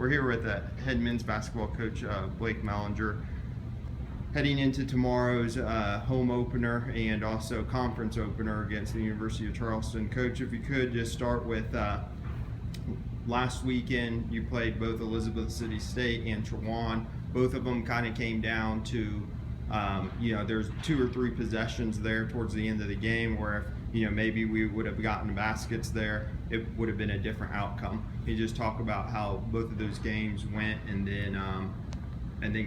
We're here with head men's basketball coach Blake Mellinger, heading into tomorrow's home opener and also conference opener against the University of Charleston. Coach, if you could just start with last weekend, you played both Elizabeth City State and Chowan. Both of them kind of came down to, there's 2 or 3 possessions there towards the end of the game where if, maybe we would have gotten baskets there, it would have been a different outcome. Can you just talk about how both of those games went, and then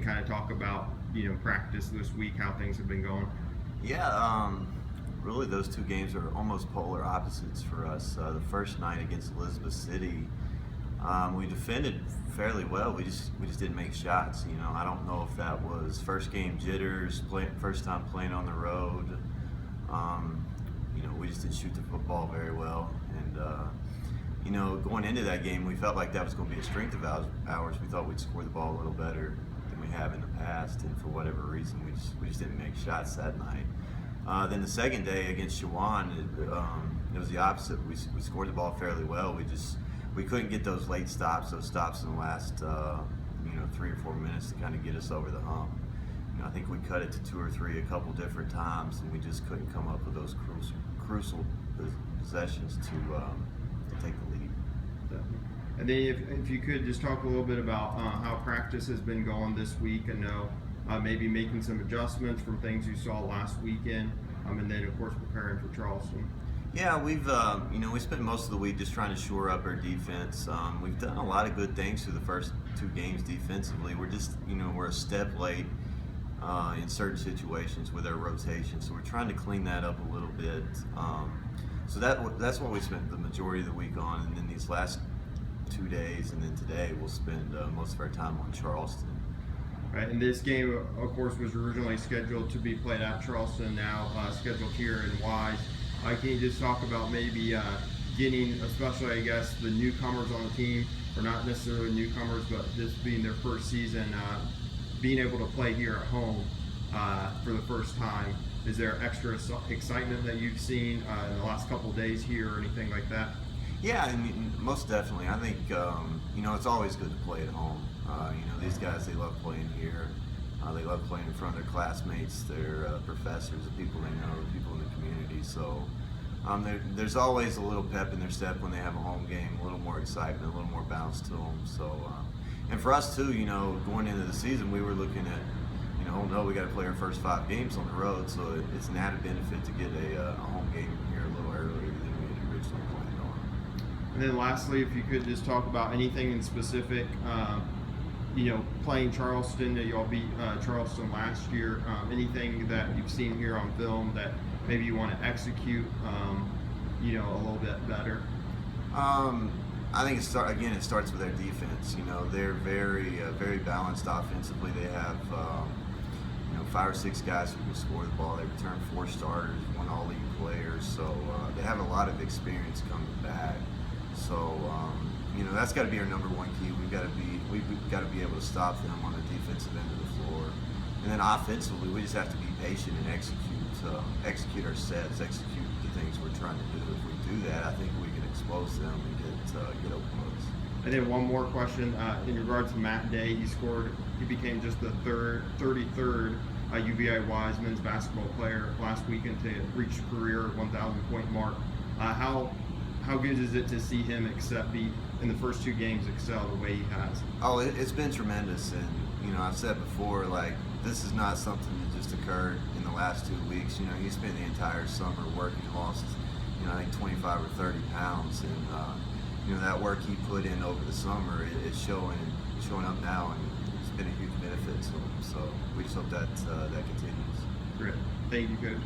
kind of talk about, practice this week, how things have been going? Yeah, really those 2 games are almost polar opposites for us. The first night against Elizabeth City, we defended fairly well. We just didn't make shots. I don't know if that was first game jitters, first time playing on the road. We just didn't shoot the football very well, and going into that game, we felt like that was going to be a strength of ours. We thought we'd score the ball a little better than we have in the past, and for whatever reason, we just didn't make shots that night. Then the second day against Chowan, it was the opposite. We scored the ball fairly well. We couldn't get those late stops, those stops in the last 3 or 4 minutes to kind of get us over the hump. I think we cut it to 2 or 3 a couple different times, and we just couldn't come up with those crucial possessions to take the lead. And then if you could just talk a little bit about how practice has been going this week. I know maybe making some adjustments from things you saw last weekend, and then of course preparing for Charleston. Yeah, we've we spent most of the week just trying to shore up our defense. We've done a lot of good things through the first 2 games defensively. We're just we're a step late in certain situations with our rotation, so we're trying to clean that up a little bit. So that's what we spent the majority of the week on, and then these last 2 days and then today we'll spend most of our time on Charleston. Right, and this game, of course, was originally scheduled to be played at Charleston, now scheduled here in Wise. Can you just talk about maybe getting, especially I guess, the newcomers on the team, or not necessarily newcomers, but this being their first season, being able to play here at home for the first time? Is there extra excitement that you've seen in the last couple of days here or anything like that? Yeah, I mean, most definitely. I think, it's always good to play at home. These guys, they love playing here. They love playing in front of their classmates, their professors, the people they know, the people in the community. So there's always a little pep in their step when they have a home game, a little more excitement, a little more bounce to them. So, and for us too, going into the season, we were looking at, we got to play our first 5 games on the road, so it's an added benefit to get a home game here a little earlier than we had originally planned on. And then lastly, if you could just talk about anything in specific, playing Charleston, that y'all beat Charleston last year, anything that you've seen here on film that maybe you want to execute, a little bit better? I think it starts with their defense. They're very balanced offensively. They have 5 or 6 guys who can score the ball. They return 4 starters, 1 all-league player. So they have a lot of experience coming back. So that's got to be our number 1 key. We've got to be able to stop them on the defensive end of the floor. And then offensively, we just have to be patient and execute our sets, execute the things we're trying to do. If we do that, I think we can expose them and get open looks. And then one more question in regards to Matt Day. He became just the 33rd UVI Wise men's basketball player last weekend to reach a career 1,000-point mark. How good is it to see him in the first 2 games excel the way he has? Oh, it's been tremendous, and I've said before, this is not something that just occurred in the last 2 weeks. He spent the entire summer working, lost I think 25 or 30 pounds, and that work he put in over the summer is showing up now, and it's been a huge benefit to him. So we just hope that continues. Great, thank you, Coach.